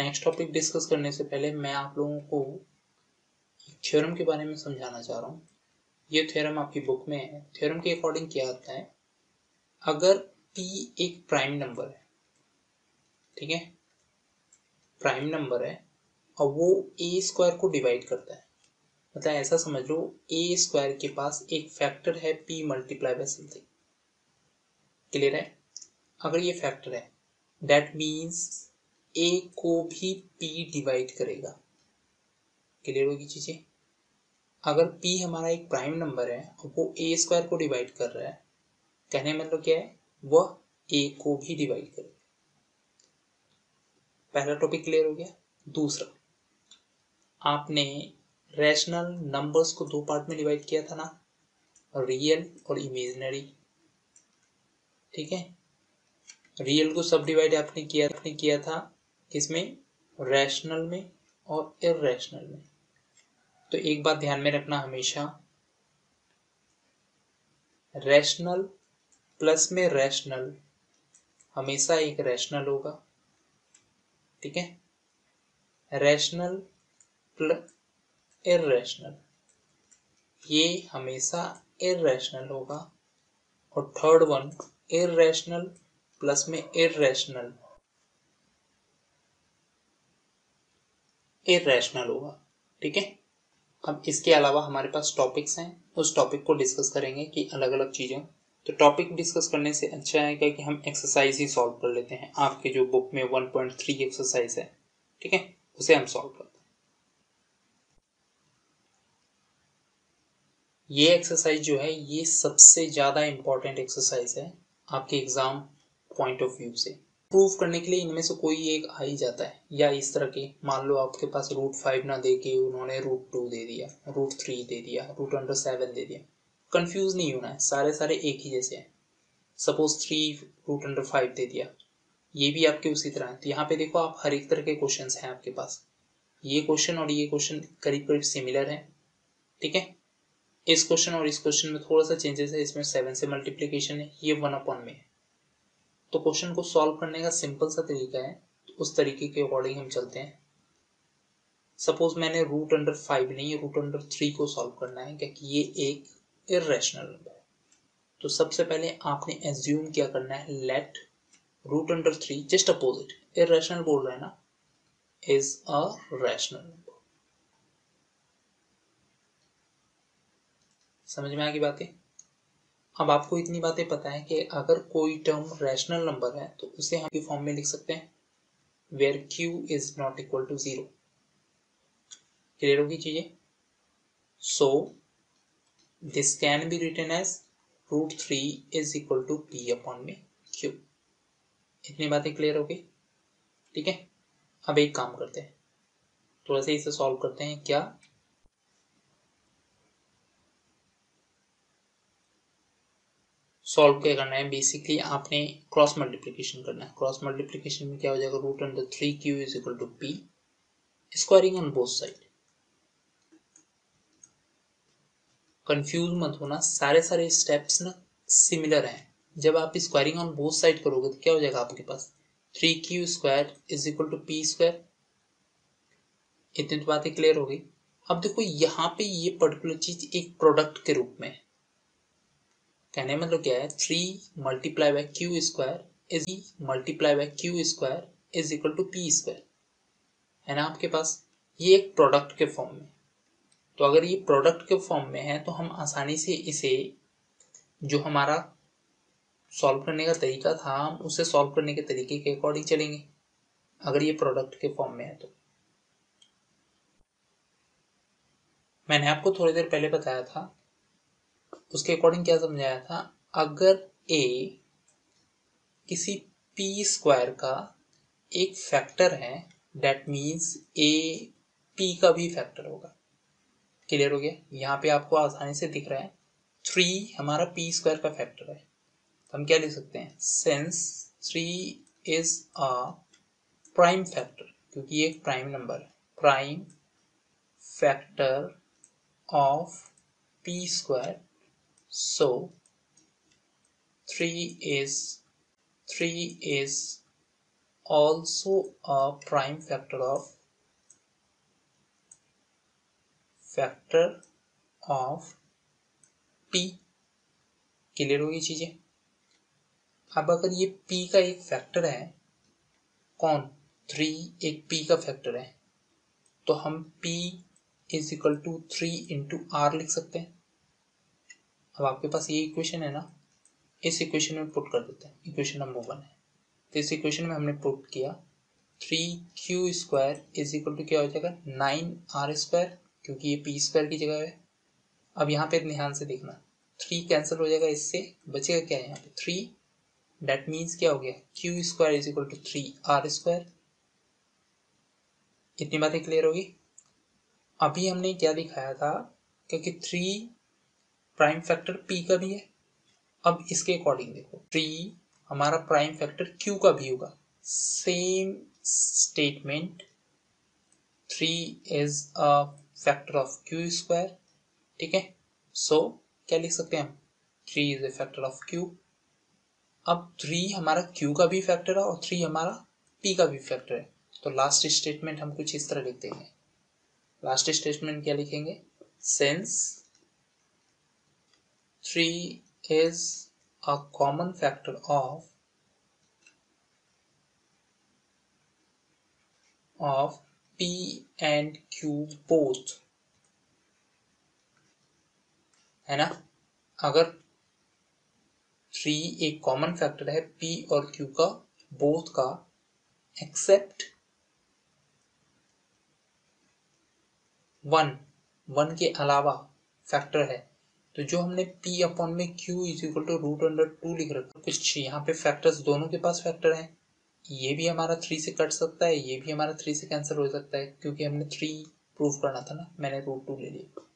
Next topic discuss करने से पहले मैं आप लोगों को थ्योरम के बारे में समझाना चाह रहा हूँ। ये थ्योरम आपकी बुक में है। थ्योरम के अकॉर्डिंग क्या आता है, अगर p एक प्राइम नंबर है, ठीक है, प्राइम नंबर है और वो a स्क्वायर को डिवाइड करता है, मतलब ऐसा समझ लो a स्क्वायर के पास एक फैक्टर है p multiply by something. Clear है? अगर ये फैक्टर है दैट मीन्स a को भी p डिवाइड करेगा। क्लियर होगी चीजें? अगर p हमारा एक प्राइम नंबर है और वो a स्क्वायर को डिवाइड कर रहा है, कहने मतलब क्या है, वह a को भी डिवाइड करेगा। पहला टॉपिक क्लियर हो गया। दूसरा, आपने रैशनल नंबर्स को दो पार्ट में डिवाइड किया था ना, रियल और इमेजिनरी। ठीक है, रियल को सब डिवाइड आपने किया था किसमें, रैशनल में और इररेशनल में। तो एक बात ध्यान में रखना, हमेशा रैशनल प्लस में रैशनल हमेशा एक रैशनल होगा। ठीक है, रैशनल प्लस इररेशनल ये हमेशा इररेशनल होगा। और थर्ड वन, इररेशनल प्लस में इररेशनल होगा। ठीक है, अब इसके अलावा हमारे पास टॉपिक्स हैं, उस टॉपिक को डिस्कस करेंगे कि अलग अलग चीजें। तो टॉपिक डिस्कस करने से अच्छा है कि हम एक्सरसाइज ही सॉल्व कर लेते हैं। आपके जो बुक में 1.3 एक्सरसाइज है, ठीक है, उसे हम सॉल्व करते हैं। ये एक्सरसाइज जो है ये सबसे ज्यादा इंपॉर्टेंट एक्सरसाइज है आपके एग्जाम पॉइंट ऑफ व्यू से। प्रूव करने के लिए इनमें से कोई एक आ ही जाता है, या इस तरह के, मान लो आपके पास √5 ना दे के उन्होंने √2 दे दिया, √3 दे दिया, √7 दे दिया। कंफ्यूज नहीं होना है, सारे एक ही जैसे हैं। सपोज 3 √5 दे दिया, ये भी आपके उसी तरह है। तो यहाँ पे देखो, आप हर एक तरह के क्वेश्चन हैं आपके पास। ये क्वेश्चन और ये क्वेश्चन करीब करीब सिमिलर है। ठीक है, इस क्वेश्चन और इस क्वेश्चन में थोड़ा सा चेंजेस है, इसमें 7 से मल्टीप्लीकेशन है, ये 1/में है। तो क्वेश्चन को सॉल्व करने का सिंपल सा तरीका है, तो उस तरीके के अकॉर्डिंग हम चलते हैं। सपोज मैंने √5 नहीं, √3 को सॉल्व करना है, क्योंकि ये एक इररेशनल नंबर है। तो सबसे पहले आपने एज्यूम क्या करना है, लेट √3 जस्ट अपोजिट, इररेशनल बोल रहा है ना, इज अ रैशनल नंबर। समझ में आ गई बातें? अब आपको इतनी बातें पता है कि अगर कोई टर्म रैशनल नंबर है तो उसे हम की फॉर्म में लिख सकते हैं, where q is not equal to 0। Clear होगी चीजें? So this can be written as √3 is equal to p/q। इतनी बातें क्लियर हो गई? ठीक है, अब एक काम करते हैं, थोड़ा सा इसे सॉल्व करते हैं। क्या सॉल्व क्या करना है, बेसिकली आपने क्रॉस मल्टीप्लीकेशन करना है। क्रॉस मल्टीप्लीकेशन में क्या हो जाएगा, √3q is equal to p, squaring on both side. Confuse मत होना, सारे स्टेप्स ना सिमिलर हैं। जब आप स्क्वायरिंग ऑन बोथ साइड करोगे तो क्या हो जाएगा आपके पास, 3q² is equal to p²। इतनी तो बातें क्लियर हो गई। अब देखो यहाँ पे ये पर्टिकुलर चीज एक प्रोडक्ट के रूप में है। कहने मतलब क्या है, 3 multiply by q² is equal to p², है ना आपके पास। ये एक प्रोडक्ट के फॉर्म में। तो अगर ये प्रोडक्ट के फॉर्म में है तो हम आसानी से इसे, जो हमारा सॉल्व करने का तरीका था, हम उसे सॉल्व करने के तरीके के अकॉर्डिंग चलेंगे, अगर ये प्रोडक्ट के फॉर्म में है तो। मैंने आपको थोड़ी देर पहले बताया था, उसके अकॉर्डिंग क्या समझाया था, अगर a किसी p² का एक फैक्टर है, दैट मीन्स a p का भी फैक्टर होगा। क्लियर हो गया? यहाँ पे आपको आसानी से दिख रहा है 3 हमारा p² का फैक्टर है, तो हम क्या लिख सकते हैं, since 3 is a prime factor, क्योंकि ये एक प्राइम नंबर है, prime factor of p², so 3 is also a prime factor of p। Clear होगी चीजें। अब अगर ये p का एक फैक्टर है, कौन, 3 एक p का फैक्टर है, तो हम p is equal to 3 into r लिख सकते हैं। अब आपके पास ये इक्वेशन है ना, इस इक्वेशन में पुट कर देते हैं, इक्वेशन नंबर 1 है। तो इस इक्वेशन में हमने पुट किया 3q square is equal to क्या हो जाएगा 9r², क्योंकि ये p स्क्वायर की जगह है। अब यहाँ पे ध्यान से देखना, 3 कैंसिल हो जाएगा, इससे बचेगा क्या है यहाँ पे 3। दैट मीन्स क्या हो गया q square is equal to 3r²। इतनी बातें क्लियर होगी। अभी हमने क्या दिखाया था, क्योंकि 3 प्राइम फैक्टर p का भी है। अब इसके अकॉर्डिंग देखो 3 हमारा प्राइम फैक्टर q का भी होगा। Same statement, 3 is a factor of q square. ठीक है, सो क्या लिख सकते हैं हम, 3 is a factor of q। अब 3 हमारा q का भी फैक्टर है और 3 हमारा p का भी फैक्टर है। तो लास्ट स्टेटमेंट हम कुछ इस तरह लिख देंगे। लास्ट स्टेटमेंट क्या लिखेंगे, since 3 is a common factor of p and q both, है ना। अगर 3 एक कॉमन फैक्टर है p और q का, बोथ का, एक्सेप्ट 1 के अलावा फैक्टर है, तो जो हमने p अपॉन में q इज इक्वल टू √2 लिख रखा, कुछ यहाँ पे फैक्टर्स दोनों के पास फैक्टर हैं। ये भी हमारा 3 से कट सकता है, ये भी हमारा 3 से कैंसिल हो सकता है, क्योंकि हमने 3 प्रूव करना था ना, मैंने √2 ले लिया।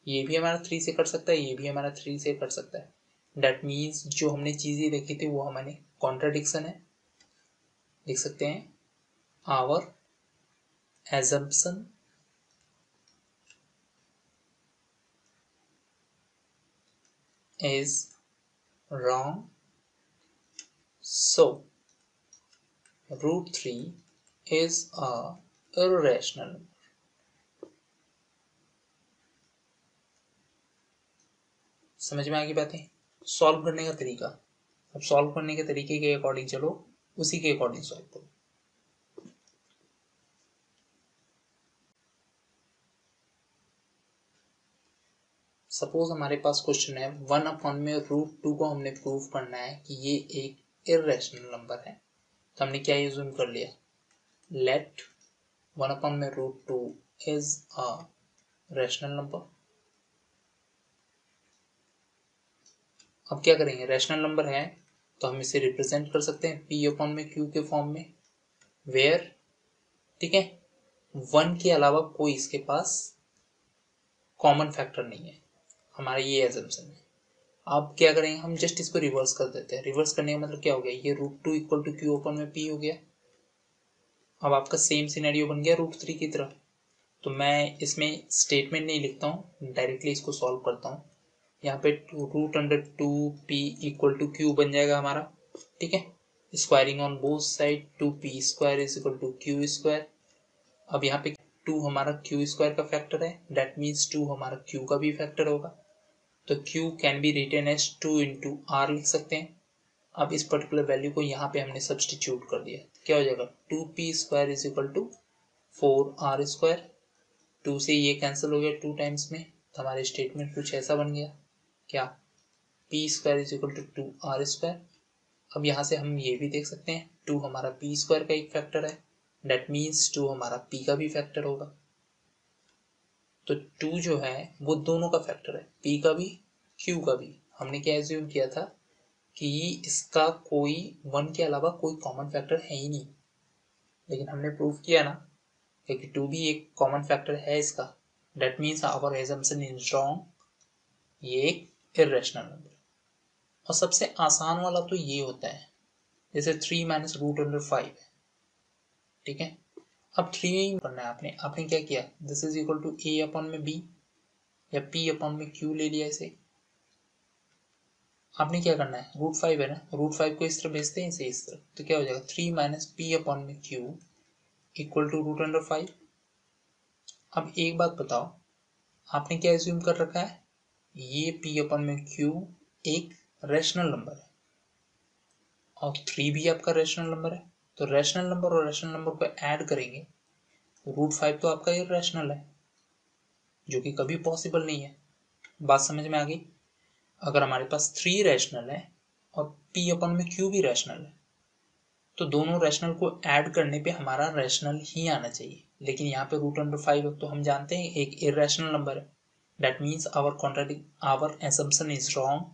ये भी हमारा 3 से कट सकता है, ये भी हमारा 3 से कट सकता है। डेट मीन्स जो हमने चीजें देखी थी वो हमारे कॉन्ट्राडिक्शन है। लिख सकते हैं our assumption is wrong, so √3 is a irrational number। समझ में आ गई बातें। सॉल्व करने का तरीका, अब सॉल्व करने के तरीके के अकॉर्डिंग चलो, उसी के अकॉर्डिंग सॉल्व करो। सपोज हमारे पास क्वेश्चन है 1 अपॉन में √2 को हमने प्रूव करना है कि ये एक इर्रेशनल नंबर है। तो हमने क्या यूज कर लिया, लेट 1 अपॉन में √2 इज अ रैशनल नंबर। अब क्या करेंगे, रैशनल नंबर है तो हम इसे रिप्रेजेंट कर सकते हैं p अपॉन में q के फॉर्म में, वेयर, ठीक है, 1 के अलावा कोई इसके पास कॉमन फैक्टर नहीं है। हमारा ये एजम्पशन है। अब क्या करेंगे, हम जस्ट इसको रिवर्स कर देते हैं। रिवर्स करने का मतलब क्या हो गया, ये √2 इक्वल टू q अपॉन में p हो गया। अब आपका सेम सिनेरियो बन गया √3 की तरह। तो मैं इसमें स्टेटमेंट नहीं लिखता हूँ, डायरेक्टली इसको सॉल्व करता हूँ। यहाँ पे √2p इक्वल टू q बन जाएगा हमारा, ठीक है। Squaring on both side, 2p square is equal to q square. अब यहाँ पे 2 हमारा q स्क्वायर का फैक्टर है, दैट मीन्स 2 हमारा q का भी फैक्टर होगा। तो q can be written as 2 into r लिख सकते हैं। अब इस पर्टिकुलर वैल्यू को यहाँ पे हमने सब्सटीट्यूट कर दिया, क्या हो जाएगा 2p square is equal to 4r²। 2 से ये कैंसिल हो गया 2 टाइम्स में, तो हमारे स्टेटमेंट कुछ ऐसा बन गया, क्या, p square is equal to 2r²। अब यहाँ से हम ये भी देख सकते हैं 2 हमारा p स्क्वायर का एक फैक्टर है, डेट मीन्स 2 हमारा p का भी फैक्टर होगा। तो 2 जो है वो दोनों का फैक्टर है, p का भी q का भी। हमने क्या एज्यूम किया था कि इसका कोई 1 के अलावा कोई कॉमन फैक्टर है ही नहीं, लेकिन हमने प्रूव किया ना, क्योंकि 2 भी एक कॉमन फैक्टर है इसका। That means our assumption is wrong, ये एक इर्रेशनल नंबर। और सबसे आसान वाला तो ये होता है, जैसे 3 माइनस √5 है, ठीक है। अब 3 करना है आपने, आपने क्या किया, this is equal to a upon में b या p अपॉन में q ले लिया इसे। आपने क्या करना है, √5 है ना, √5 को इस तरह भेजते हैं, इसे इस तरह, तो क्या हो जाएगा 3 माइनस पी अपॉन में क्यू इक्वल टू √5। अब एक बात बताओ, आपने क्या एज्यूम कर रखा है, ये पी अपॉन में क्यू एक रैशनल नंबर है और 3 भी आपका रैशनल नंबर है, तो रैशनल नंबर और रैशनल नंबर को ऐड करेंगे, √5 तो आपका इरैशनल है, जो कि कभी पॉसिबल नहीं है। बात समझ में आ गई। अगर हमारे पास 3 रैशनल है और पी अपन में क्यू भी रैशनल है, तो दोनों रैशनल को ऐड करने पे हमारा रैशनल ही आना चाहिए, लेकिन यहाँ पे √5 तो हम जानते हैं एक इरैशनल नंबर है। That means our assumption is wrong,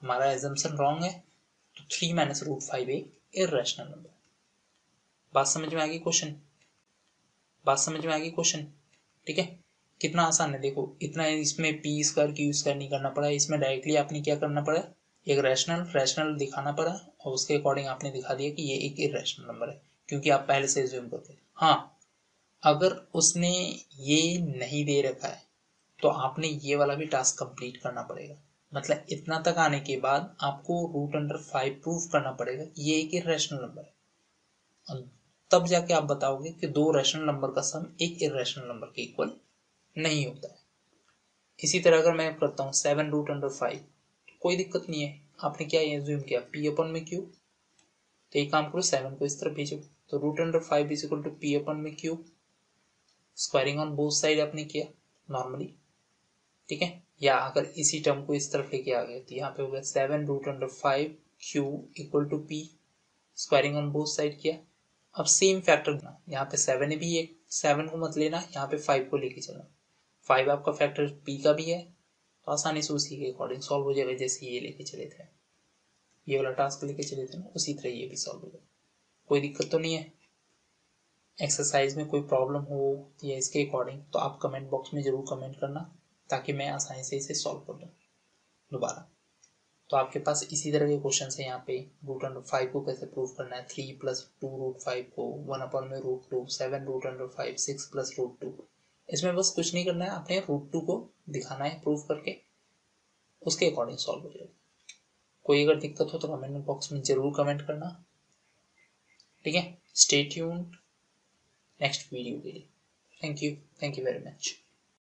हमारा एजम्पशन रॉन्ग है, तो 3 माइनस √5 एक इरैशनल नंबर। बात समझ में आ गई क्वेश्चन, बात समझ में आ गई क्वेश्चन, ठीक है। कितना आसान है, देखो इतना इसमें पी स्क्वायर क्यू स्क्वायर नहीं करना पड़ा, इसमें डायरेक्टली आपने क्या करना पड़ा, एक रैशनल दिखाना पड़ा और उसके अकॉर्डिंग आपने दिखा दिया कि ये एक इरैशनल नंबर है, क्योंकि आप पहले से एज्यूम करते हैं। हाँ, अगर उसने ये नहीं दे रखा है तो आपने ये वाला भी टास्क कंप्लीट करना पड़ेगा, मतलब इतना तक आने के बाद आपको √5 प्रूव करना पड़ेगा कि ये एक इरैशनल नंबर है, तब जाके आप बताओगे कि दो रैशनल नंबर का सम एक इरैशनल नंबर के इक्वल नहीं होता है। इसी तरह अगर मैं करता हूँ 7√5, कोई दिक्कत नहीं है, आपने क्या एज्यूम किया, पी अपन में क्यू, तो एक काम करो 7 को इस तरफ भेजो, तो √5 इज इक्वल टू पी अपन में Q, squaring on both side आपने किया नॉर्मली, ठीक है। या अगर इसी टर्म को इस तरफ लेके आ गए तो यहाँ पे हो गया 7√5 Q equal to P, squaring on both side किया। अब सेम फैक्टर देना, यहाँ पे 7 भी, एक 7 को मत लेना, यहाँ पे 5 को लेके चलना, 5 आपका फैक्टर पी का भी है, तो आसानी से उसी के अकॉर्डिंग सॉल्व हो जाएगा, जैसे ये लेके चले थे, ये वाला टास्क लेके चले थे ना, उसी तरह ये भी सॉल्व हो जाएगा, कोई दिक्कत तो नहीं है। एक्सरसाइज में कोई प्रॉब्लम हो या इसके अकॉर्डिंग तो आप कमेंट बॉक्स में जरूर कमेंट करना, ताकि मैं आसानी से इसे सॉल्व कर दूँ दोबारा। तो आपके पास इसी तरह के क्वेश्चन है यहाँ पे, √5 को कैसे प्रूव करना है, 3 + 2√5 को 1/√2, 7√5, 6 + √2, इसमें बस कुछ नहीं करना है, आपने √2 को दिखाना है प्रूव करके, उसके अकॉर्डिंग सॉल्व हो जाएगा। कोई अगर दिक्कत हो तो कमेंट बॉक्स में जरूर कमेंट करना, ठीक है। स्टे ट्यून्ड नेक्स्ट वीडियो के लिए। Thank you very much.